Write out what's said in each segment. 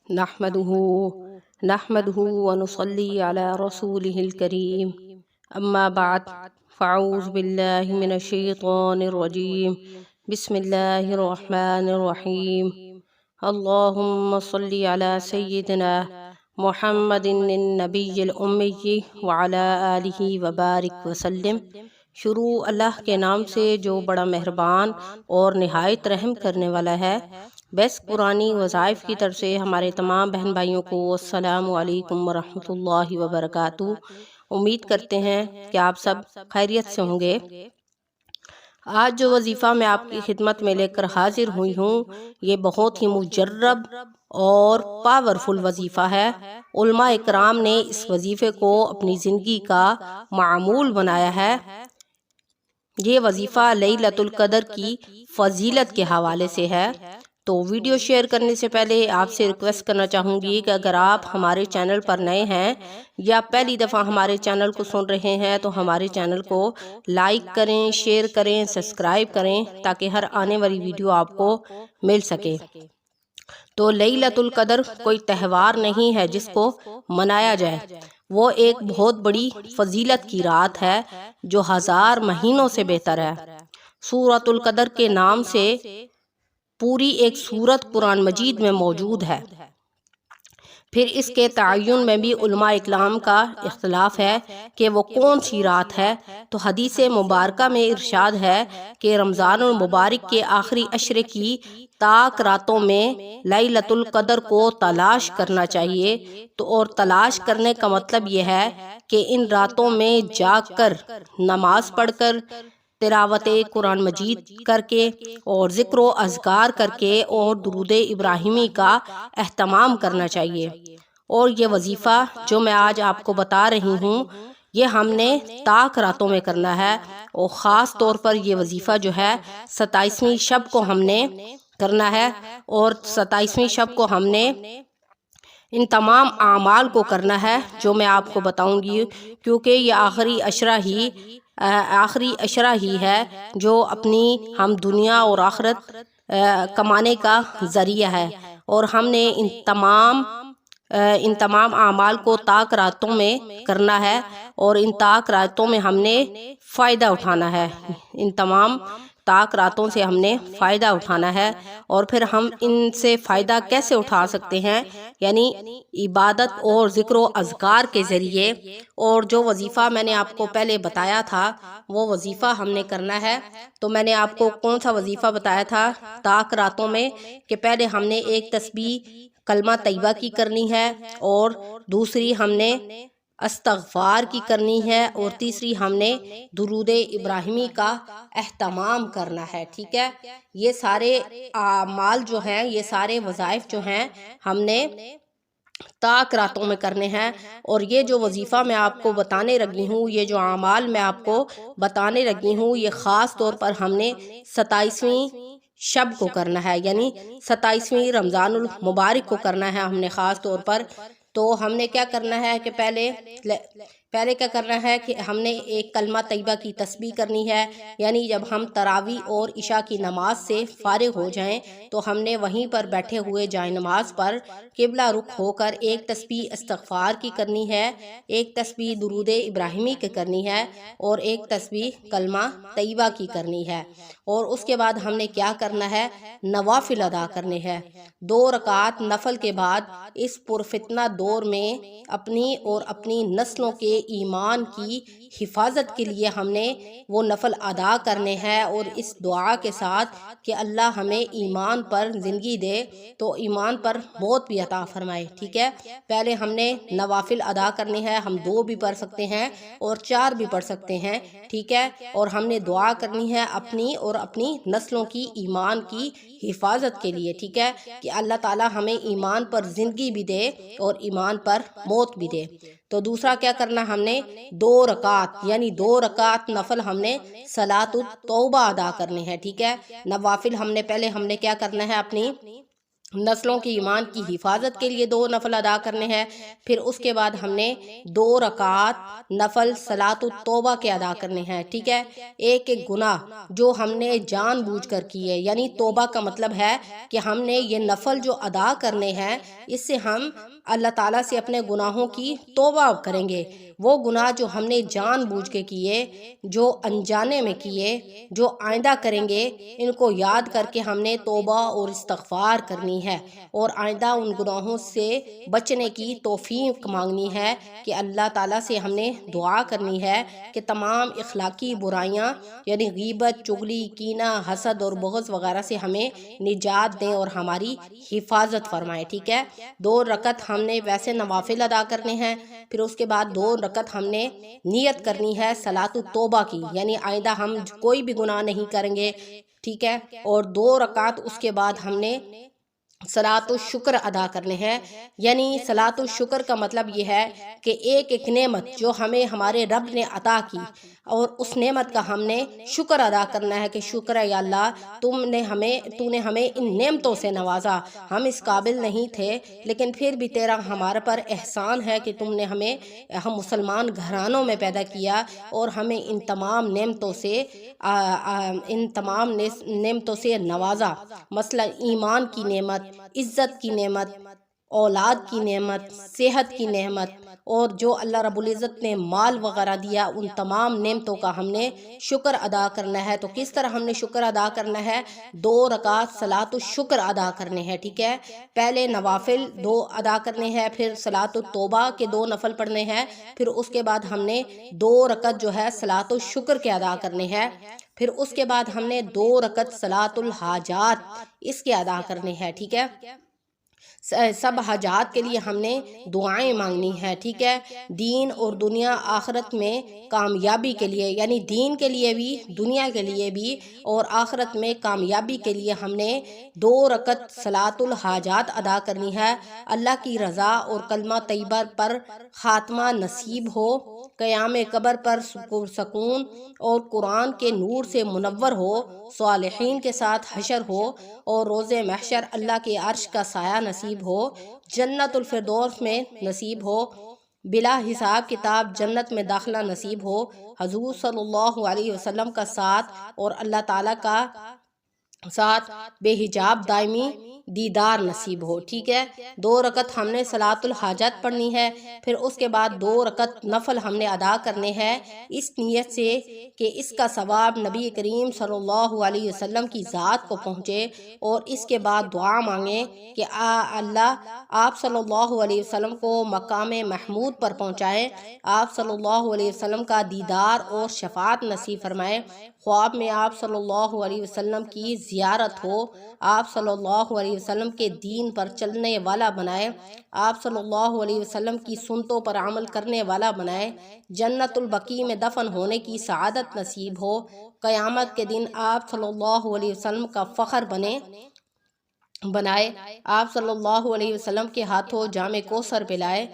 نحمده ونصلي على رسوله الكريم اما بعد فاعوذ باللہ من الشیطان الرجیم بسم اللہ الرحمن الرحیم اللہم صلی علی سیدنا محمد النبی الامی وعلی آلہ وبارک وسلم۔ شروع اللہ کے نام سے جو بڑا مہربان اور نہایت رحم کرنے والا ہے۔ بیس قرآنی وظائف کی طرف سے ہمارے تمام بہن بھائیوں کو السلام علیکم ورحمۃ اللہ وبرکاتہ۔ امید کرتے ہیں کہ آپ سب خیریت سے ہوں گے۔ آج جو وظیفہ میں آپ کی خدمت میں لے کر حاضر ہوئی ہوں، یہ بہت ہی مجرب اور پاورفل وظیفہ ہے۔ علماء اکرام نے اس وظیفے کو اپنی زندگی کا معمول بنایا ہے۔ یہ وظیفہ لیلۃ القدر کی فضیلت کے حوالے سے ہے۔ تو ویڈیو شیئر کرنے سے پہلے آپ سے ریکویسٹ کرنا چاہوں گی کہ اگر آپ ہمارے چینل پر نئے ہیں یا پہلی دفعہ ہمارے چینل کو سن رہے ہیں تو ہمارے چینل کو لائک کریں، شیئر کریں، سبسکرائب کریں تاکہ ہر آنے والی ویڈیو آپ کو مل سکے۔ تو لیلۃ القدر کوئی تہوار نہیں ہے جس کو منایا جائے، وہ ایک بہت بڑی فضیلت کی رات ہے جو 1000 مہینوں سے بہتر ہے۔ سورۃ القدر کے نام سے پوری ایک سورت قرآن مجید میں موجود ہے۔ پھر اس کے تعین میں بھی علماء اکرام کا اختلاف ہے کہ وہ کون سی رات ہے۔ تو حدیث مبارکہ میں ارشاد ہے کہ رمضان المبارک کے آخری عشرے کی تاک راتوں میں لیلۃ القدر کو تلاش کرنا چاہیے۔ تو اور تلاش کرنے کا مطلب یہ ہے کہ ان راتوں میں جاگ کر، نماز پڑھ کر، تلاوت قرآن مجید کر کے اور ذکر و اذکار کر کے اور درود ابراہیمی کا اہتمام کرنا چاہیے۔ اور یہ وظیفہ جو میں آج آپ کو بتا رہی ہوں، یہ ہم نے تاک راتوں میں کرنا ہے۔ اور خاص طور پر یہ وظیفہ جو ہے 27ویں شب کو ہم نے کرنا ہے، اور 27ویں شب کو ہم نے ان تمام اعمال کو کرنا ہے جو میں آپ کو بتاؤں گی، کیونکہ یہ آخری عشرہ ہی ہے جو اپنی ہم دنیا اور آخرت کمانے کا ذریعہ ہے۔ اور ہم نے ان تمام اعمال کو تاک راتوں میں کرنا ہے، اور ان تاک راتوں میں ہم نے فائدہ اٹھانا ہے۔ ان تمام تاک راتوں سے ہم نے فائدہ اٹھانا ہے۔ اور پھر ہم ان سے فائدہ کیسے اٹھا سکتے ہیں؟ یعنی عبادت اور ذکر و اذکار کے ذریعے۔ اور جو وظیفہ میں نے آپ کو پہلے بتایا تھا وہ وظیفہ ہم نے کرنا ہے۔ تو میں نے آپ کو کون سا وظیفہ بتایا تھا تاک راتوں میں؟ کہ پہلے ہم نے ایک تسبیح کلمہ طیبہ کی کرنی ہے، اور دوسری ہم نے استغفار کی کرنی ہے، اور تیسری ہم نے درود ابراہیمی کا اہتمام کرنا ہے۔ ٹھیک ہے، یہ سارے اعمال جو ہیں، یہ سارے وظائف جو ہیں ہم نے تاک راتوں میں کرنے ہیں۔ اور یہ جو وظیفہ میں آپ کو بتانے لگی ہوں، یہ جو اعمال میں آپ کو بتانے لگی ہوں، یہ خاص طور پر ہم نے 27ویں شب کو کرنا ہے، یعنی 27ویں رمضان المبارک کو کرنا ہے ہم نے خاص طور پر۔ تو ہم نے کیا کرنا ہے کہ پہلے کیا کرنا ہے کہ ہم نے ایک کلمہ طیبہ کی تسبیح کرنی ہے، یعنی جب ہم تراویح اور عشاء کی نماز سے فارغ ہو جائیں تو ہم نے وہیں پر بیٹھے ہوئے جائے نماز پر قبلہ رخ ہو کر ایک تسبیح استغفار کی کرنی ہے، ایک تسبیح درود ابراہیمی کی کرنی ہے، اور ایک تسبیح کلمہ طیبہ کی کرنی ہے۔ اور اس کے بعد ہم نے کیا کرنا ہے؟ نوافل ادا کرنے ہیں۔ 2 رکعات نفل کے بعد اس پرفتنہ دور میں اپنی اور اپنی نسلوں کے ایمان کی حفاظت کے لیے ہم نے وہ نفل ادا کرنے ہیں، اور اس دعا کے ساتھ کہ اللہ ہمیں ایمان پر زندگی دے تو ایمان پر موت بھی عطا فرمائے۔ ٹھیک ہے، پہلے ہم نے نوافل ادا کرنے ہیں، ہم 2 بھی پڑھ سکتے ہیں اور 4 بھی پڑھ سکتے ہیں۔ ٹھیک ہے، اور ہم نے دعا کرنی ہے اپنی اور اپنی نسلوں کی ایمان کی حفاظت کے لیے۔ ٹھیک ہے، کہ اللہ تعالی ہمیں ایمان پر زندگی بھی دے اور ایمان پر موت بھی دے۔ تو دوسرا کیا کرنا ہم نے؟ 2 رکعات یعنی 2 رکعات نفل ہم نے صلاۃ التوبہ ادا کرنی ہے۔ ٹھیک ہے، نوافل ہم نے کیا کرنا ہے؟ اپنی نسلوں کی ایمان کی حفاظت کے لیے 2 نفل ادا کرنے ہیں۔ پھر اس کے بعد ہم نے 2 رکعات نفل صلاۃ التوبہ کے ادا کرنے ہیں، ٹھیک ہے۔ ایک گناہ جو ہم نے جان بوجھ کر کیے، یعنی توبہ کا مطلب ہے کہ ہم نے یہ نفل جو ادا کرنے ہیں اس سے ہم اللہ تعالیٰ سے اپنے گناہوں کی توبہ کریں گے۔ وہ گناہ جو ہم نے جان بوجھ کے کیے، جو انجانے میں کیے، جو آئندہ کریں گے، ان کو یاد کر کے ہم نے توبہ اور استغفار کرنی ہے اور آئندہ ان گناہوں سے بچنے کی توفیق مانگنی ہے کہ اللہ تعالیٰ سے ہم نے دعا کرنی ہے کہ تمام اخلاقی برائیاں یعنی غیبت، چغلی، کینہ، حسد اور بغض وغیرہ سے ہمیں نجات دیں اور ہماری حفاظت فرمائے، ٹھیک ہے۔ 2 رکعت ہم نے ویسے نوافل ادا کرنے ہیں، پھر اس کے بعد 2 رکعت ہم نے نیت کرنی ہے صلاۃ التوبہ کی، یعنی آئندہ ہم کوئی بھی گناہ نہیں کریں گے، ٹھیک ہے۔ اور 2 رکعت اس کے بعد ہم نے صلاۃ الشکر ادا کرنے ہیں، یعنی صلاۃ الشکر کا مطلب یہ ہے کہ ایک نعمت جو ہمیں ہمارے رب نے عطا کی اور اس نعمت کا ہم نے شکر ادا کرنا ہے کہ شکر ہے یا اللہ، تو نے ہمیں ان نعمتوں سے نوازا، ہم اس قابل نہیں تھے لیکن پھر بھی تیرا ہمارے پر احسان ہے کہ ہم مسلمان گھرانوں میں پیدا کیا اور ہمیں ان تمام نعمتوں سے نوازا، مثلا ایمان کی نعمت، عزت کی نعمت، اولاد کی نعمت، صحت کی نعمت، اور جو اللہ رب العزت نے مال وغیرہ دیا، ان تمام نعمتوں کا ہم نے شکر ادا کرنا ہے۔ تو کس طرح ہم نے شکر ادا کرنا ہے؟ 2 رکعت صلاۃ الشکر ادا کرنے ہیں، ٹھیک ہے۔ پہلے نوافل 2 ادا کرنے ہیں، پھر صلاۃ التوبہ کے 2 نفل پڑھنے ہیں، پھر اس کے بعد ہم نے 2 رکعت جو ہے صلاۃ الشکر کے ادا کرنے ہیں، پھر اس کے بعد ہم نے 2 رکعت صلاۃ الحاجات اس کے ادا کرنے ہیں، ٹھیک ہے۔ سب حاجات کے لیے ہم نے دعائیں مانگنی ہے، ٹھیک ہے۔ دین اور دنیا آخرت میں کامیابی کے لیے، یعنی دین کے لیے بھی، دنیا کے لیے بھی اور آخرت میں کامیابی کے لیے ہم نے 2 رکعت صلاۃ الحاجات ادا کرنی ہے۔ اللہ کی رضا اور کلمہ طیبہ پر خاتمہ نصیب ہو، قیام قبر پر سکون اور قرآن کے نور سے منور ہو، صالحین کے ساتھ حشر ہو اور روز محشر اللہ کے عرش کا سایہ نصیب ہو، جنت الفردوس میں نصیب ہو، بلا حساب کتاب جنت میں داخلہ نصیب ہو، حضور صلی اللہ علیہ وسلم کا ساتھ اور اللہ تعالیٰ کا ساتھ بے حجاب دائمی دیدار نصیب ہو، ٹھیک ہے۔ 2 رکعت ہم نے صلاۃ الحاجات پڑھنی ہے، پھر اس کے بعد 2 رکعت نفل ہم نے ادا کرنے ہیں، اس نیت سے کہ اس کا ثواب نبی کریم صلی اللہ علیہ وسلم کی ذات کو پہنچے، اور اس کے بعد دعا مانگیں کہ اللہ آپ صلی اللہ علیہ وسلم کو مقام محمود پر پہنچائے، آپ صلی اللہ علیہ وسلم کا دیدار اور شفاعت نصیب فرمائے، خواب میں آپ صلی اللہ علیہ وسلم کی زیارت ہو، آپ صلی اللہ علیہ وسلم کے دین پر چلنے والا بنائے، آپ صلی اللہ علیہ وسلم کی سنتوں پر عمل کرنے والا بنائے، جنت البقیع میں دفن ہونے کی سعادت نصیب ہو، قیامت کے دن آپ صلی اللہ علیہ وسلم کا فخر بنائے، آپ صلی اللہ علیہ وسلم کے ہاتھوں جام کوثر پلائے،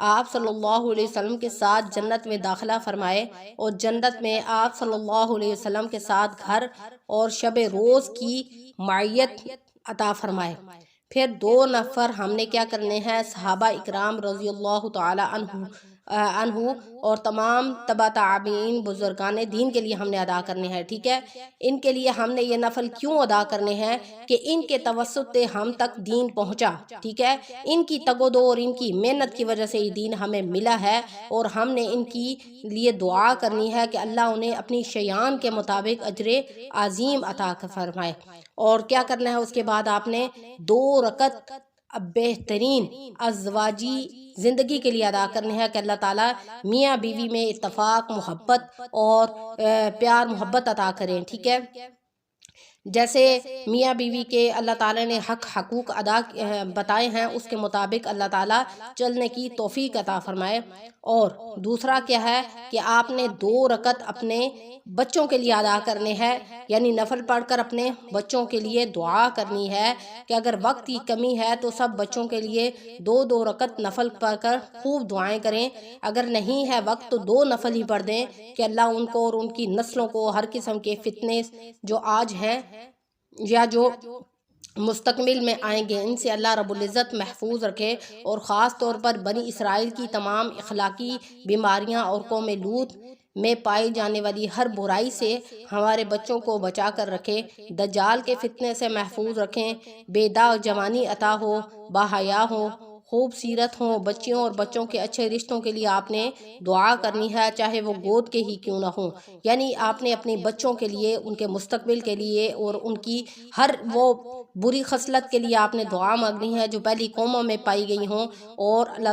آپ صلی اللہ علیہ وسلم کے ساتھ جنت میں داخلہ فرمائے اور جنت میں آپ صلی اللہ علیہ وسلم کے ساتھ گھر اور شب روز کی معیت عطا فرمائے۔ پھر 2 نفر ہم نے کیا کرنے ہیں؟ صحابہ اکرام رضی اللہ تعالی عنہ اور تمام تبع تابعین بزرگان دین کے لیے ہم نے ادا کرنے ہیں، ٹھیک ہے۔ ان کے لیے ہم نے یہ نفل کیوں ادا کرنے ہیں کہ ان کے توسط سے ہم تک دین پہنچا، ٹھیک ہے۔ ان کی تگ و دو اور ان کی محنت کی وجہ سے یہ دین ہمیں ملا ہے، اور ہم نے ان کی لیے دعا کرنی ہے کہ اللہ انہیں اپنی شیان کے مطابق اجر عظیم عطا فرمائے۔ اور کیا کرنا ہے اس کے بعد؟ آپ نے 2 رکعت بہترین ازواجی زندگی کے لیے ادا کرنے ہیں کہ اللہ تعالیٰ میاں بیوی میں اتفاق، محبت اور پیار محبت عطا کریں، ٹھیک ہے۔ جیسے میاں بیوی کے اللہ تعالیٰ نے حقوق بتائے ہیں، اس کے مطابق اللہ تعالیٰ چلنے کی توفیق عطا فرمائے۔ اور دوسرا کیا ہے کہ آپ نے 2 رکعت اپنے بچوں کے لیے ادا کرنے ہیں، یعنی نفل پڑھ کر اپنے بچوں کے لیے دعا کرنی ہے کہ اگر وقت کی کمی ہے تو سب بچوں کے لیے 2 رکعت نفل پڑھ کر خوب دعائیں کریں، اگر نہیں ہے وقت تو 2 نفل ہی پڑھ دیں کہ اللہ ان کو اور ان کی نسلوں کو ہر قسم کے فتنے جو آج ہیں یا جو مستقبل میں آئیں گے، ان سے اللہ رب العزت محفوظ رکھے، اور خاص طور پر بنی اسرائیل کی تمام اخلاقی بیماریاں اور قوم لوط میں پائی جانے والی ہر برائی سے ہمارے بچوں کو بچا کر رکھے، دجال کے فتنے سے محفوظ رکھیں، بے داغ جوانی عطا ہو، باحیا ہو، خوب سیرت ہوں۔ بچیوں اور بچوں کے اچھے رشتوں کے لیے آپ نے دعا کرنی ہے، چاہے وہ گود کے ہی کیوں نہ ہوں، یعنی آپ نے اپنے بچوں کے لیے، ان کے مستقبل کے لیے، اور ان کی ہر وہ بری خصلت کے لیے آپ نے دعا مانگنی ہے جو پہلی قوموں میں پائی گئی ہوں، اور اللہ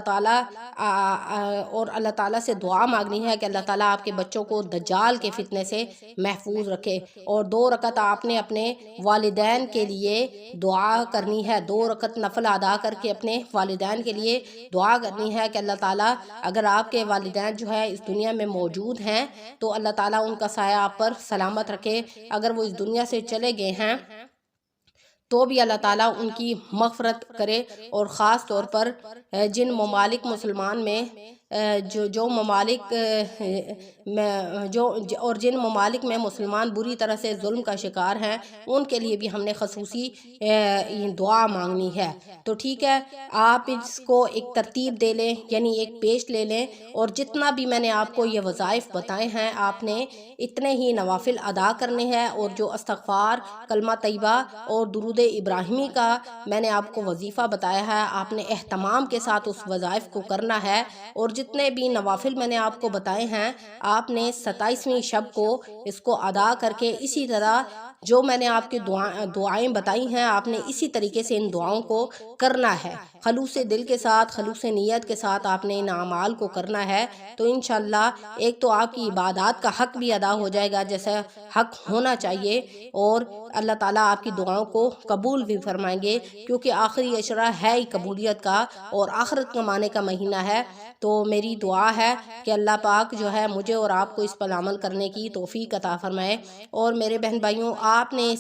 تعالیٰ سے دعا مانگنی ہے کہ اللہ تعالیٰ آپ کے بچوں کو دجال کے فتنے سے محفوظ رکھے۔ اور 2 رکعت آپ نے اپنے والدین کے لیے دعا کرنی ہے، 2 رکعت نفل ادا کر کے اپنے والدین کے لیے دعا کرنی ہے کہ اللہ تعالیٰ اگر آپ کے والدین جو ہے اس دنیا میں موجود ہیں تو اللہ تعالیٰ ان کا سایہ آپ پر سلامت رکھے، اگر وہ اس دنیا سے چلے گئے ہیں تو بھی اللہ تعالیٰ ان کی مغفرت کرے۔ اور خاص طور پر جن ممالک مسلمان میں جو ممالک اور جن ممالک میں مسلمان بری طرح سے ظلم کا شکار ہیں، ان کے لیے بھی ہم نے خصوصی دعا مانگنی ہے۔ تو ٹھیک ہے، آپ اس کو ایک ترتیب دے لیں، یعنی ایک پیج لے لیں، اور جتنا بھی میں نے آپ کو یہ وظائف بتائے ہیں آپ نے اتنے ہی نوافل ادا کرنے ہیں، اور جو استغفار، کلمہ طیبہ اور درود ابراہیمی کا میں نے آپ کو وظیفہ بتایا ہے، آپ نے اہتمام کے ساتھ اس وظائف کو کرنا ہے۔ اور جتنے بھی نوافل میں نے آپ کو بتائے ہیں آپ نے 27ویں شب کو اس کو ادا کر کے اسی طرح جو میں نے آپ کی دعائیں بتائی ہیں آپ نے اسی طریقے سے ان دعاؤں کو کرنا ہے، خلوص دل کے ساتھ، خلوص نیت کے ساتھ آپ نے ان اعمال کو کرنا ہے۔ تو انشاءاللہ ایک تو آپ کی عبادات کا حق بھی ادا ہو جائے گا جیسا حق ہونا چاہیے، اور اللہ تعالیٰ آپ کی دعاؤں کو قبول بھی فرمائیں گے، کیونکہ آخری عشرہ ہے ہی قبولیت کا اور آخرت کمانے کا مہینہ ہے۔ تو میری دعا ہے کہ اللہ پاک جو ہے مجھے اور آپ کو اس پر عمل کرنے کی توفیق عطا فرمائے۔ اور میرے بہن بھائیوں، آپ نے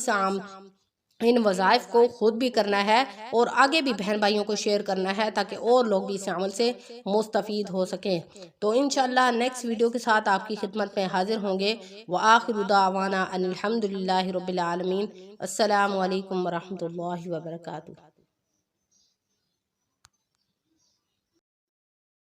ان وظائف کو خود بھی کرنا ہے اور آگے بھی بہن بھائیوں کو شیئر کرنا ہے تاکہ اور لوگ بھی اس عمل سے مستفید ہو سکیں۔ تو انشاءاللہ نیکسٹ ویڈیو کے ساتھ آپ کی خدمت میں حاضر ہوں گے۔ وآخر دعوانا ان الحمدللہ رب العالمین۔ السلام علیکم ورحمۃ اللہ وبرکاتہ۔